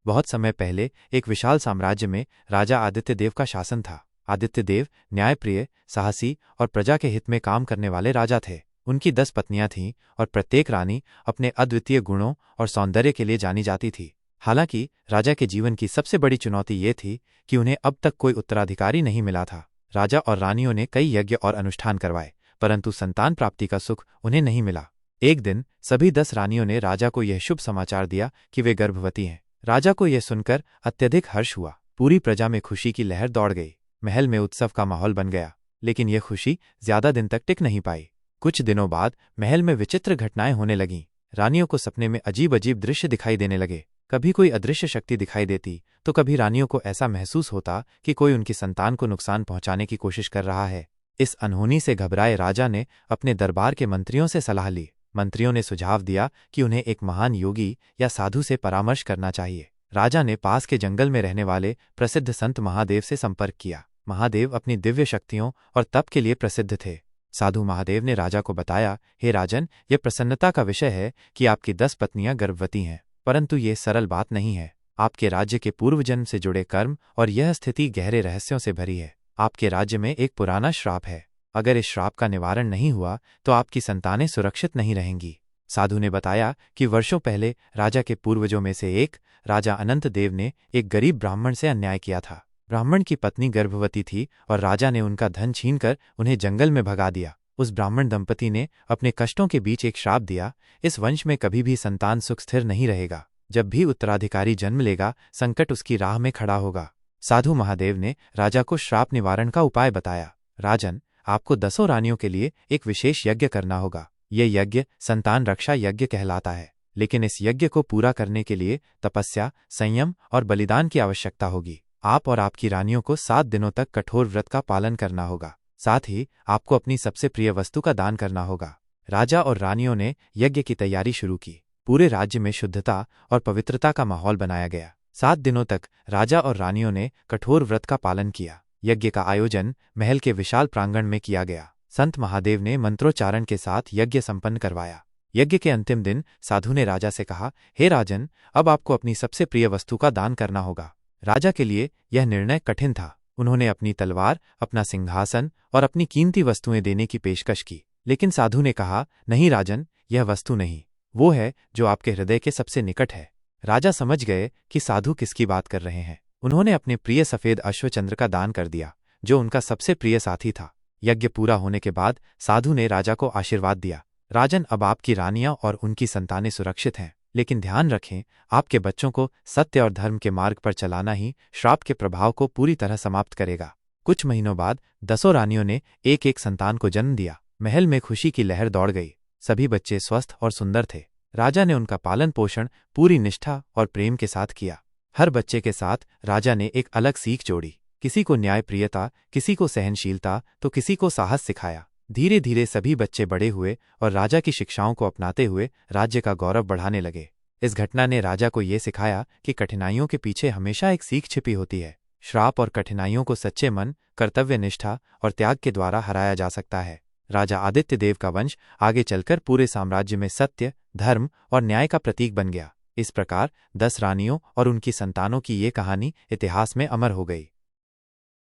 बहुत समय पहले एक विशाल साम्राज्य में राजा आदित्य देव का शासन था। आदित्य देव न्यायप्रिय, साहसी और प्रजा के हित में काम करने वाले राजा थे। उनकी 10 पत्नियां थीं और प्रत्येक रानी अपने अद्वितीय गुणों और सौंदर्य के लिए जानी जाती थी। हालांकि राजा के जीवन की सबसे बड़ी चुनौती ये थी कि उन्हें अब तक कोई उत्तराधिकारी नहीं मिला था। राजा और रानियों ने कई यज्ञ और अनुष्ठान करवाए, परंतु संतान प्राप्ति का सुख उन्हें नहीं मिला। एक दिन सभी 10 रानियों ने राजा को यह शुभ समाचार दिया कि वे गर्भवती हैं। राजा को यह सुनकर अत्यधिक हर्ष हुआ। पूरी प्रजा में खुशी की लहर दौड़ गई। महल में उत्सव का माहौल बन गया, लेकिन यह खुशी ज्यादा दिन तक टिक नहीं पाई। कुछ दिनों बाद महल में विचित्र घटनाएं होने लगीं। रानियों को सपने में अजीब अजीब दृश्य दिखाई देने लगे। कभी कोई अदृश्य शक्ति दिखाई देती तो कभी रानियों को ऐसा महसूस होता कि कोई उनकी संतान को नुकसान पहुंचाने की कोशिश कर रहा है। इस अनहोनी से घबराए राजा ने अपने दरबार के मंत्रियों से सलाह ली। मंत्रियों ने सुझाव दिया कि उन्हें एक महान योगी या साधु से परामर्श करना चाहिए। राजा ने पास के जंगल में रहने वाले प्रसिद्ध संत महादेव से संपर्क किया। महादेव अपनी दिव्य शक्तियों और तप के लिए प्रसिद्ध थे। साधु महादेव ने राजा को बताया, हे राजन, यह प्रसन्नता का विषय है कि आपकी 10 पत्नियां गर्भवती हैं, परंतु ये सरल बात नहीं है। आपके राज्य के पूर्व जन्म से जुड़े कर्म और यह स्थिति गहरे रहस्यों से भरी है। आपके राज्य में एक पुराना श्राप है। अगर इस श्राप का निवारण नहीं हुआ तो आपकी संतानें सुरक्षित नहीं रहेंगी। साधु ने बताया कि वर्षों पहले राजा के पूर्वजों में से एक राजा अनंत देव ने एक गरीब ब्राह्मण से अन्याय किया था। ब्राह्मण की पत्नी गर्भवती थी और राजा ने उनका धन छीनकर उन्हें जंगल में भगा दिया। उस ब्राह्मण दंपति ने अपने कष्टों के बीच एक श्राप दिया, इस वंश में कभी भी संतान सुख स्थिर नहीं रहेगा। जब भी उत्तराधिकारी जन्म लेगा, संकट उसकी राह में खड़ा होगा। साधु महादेव ने राजा को श्राप निवारण का उपाय बताया। राजन, आपको 10 रानियों के लिए एक विशेष यज्ञ करना होगा। ये यज्ञ संतान रक्षा यज्ञ कहलाता है, लेकिन इस यज्ञ को पूरा करने के लिए तपस्या, संयम और बलिदान की आवश्यकता होगी। आप और आपकी रानियों को 7 दिनों तक कठोर व्रत का पालन करना होगा। साथ ही आपको अपनी सबसे प्रिय वस्तु का दान करना होगा। राजा और रानियों ने यज्ञ की तैयारी शुरू की। पूरे राज्य में शुद्धता और पवित्रता का माहौल बनाया गया। 7 दिनों तक राजा और रानियों ने कठोर व्रत का पालन किया। यज्ञ का आयोजन महल के विशाल प्रांगण में किया गया। संत महादेव ने मंत्रोच्चारण के साथ यज्ञ संपन्न करवाया। यज्ञ के अंतिम दिन साधु ने राजा से कहा, हे राजन, अब आपको अपनी सबसे प्रिय वस्तु का दान करना होगा। राजा के लिए यह निर्णय कठिन था। उन्होंने अपनी तलवार, अपना सिंहासन और अपनी कीमती वस्तुएं देने की पेशकश की, लेकिन साधु ने कहा, नहीं राजन, यह वस्तु नहीं, वो है जो आपके हृदय के सबसे निकट है। राजा समझ गए कि साधु किसकी बात कर रहे हैं। उन्होंने अपने प्रिय सफेद अश्वचंद्र का दान कर दिया, जो उनका सबसे प्रिय साथी था। यज्ञ पूरा होने के बाद साधु ने राजा को आशीर्वाद दिया, राजन, अब आपकी रानियां और उनकी संतानें सुरक्षित हैं, लेकिन ध्यान रखें, आपके बच्चों को सत्य और धर्म के मार्ग पर चलाना ही श्राप के प्रभाव को पूरी तरह समाप्त करेगा। कुछ महीनों बाद 10 रानियों ने एक एक संतान को जन्म दिया। महल में खुशी की लहर दौड़ गई। सभी बच्चे स्वस्थ और सुंदर थे। राजा ने उनका पालन पोषण पूरी निष्ठा और प्रेम के साथ किया। हर बच्चे के साथ राजा ने एक अलग सीख जोड़ी। किसी को न्यायप्रियता, किसी को सहनशीलता, तो किसी को साहस सिखाया। धीरे धीरे सभी बच्चे बड़े हुए और राजा की शिक्षाओं को अपनाते हुए राज्य का गौरव बढ़ाने लगे। इस घटना ने राजा को ये सिखाया कि कठिनाइयों के पीछे हमेशा एक सीख छिपी होती है। श्राप और कठिनाइयों को सच्चे मन, कर्तव्य निष्ठा और त्याग के द्वारा हराया जा सकता है। राजा आदित्य देव का वंश आगे चलकर पूरे साम्राज्य में सत्य, धर्म और न्याय का प्रतीक बन गया। इस प्रकार 10 रानियों और उनकी संतानों की ये कहानी इतिहास में अमर हो गई।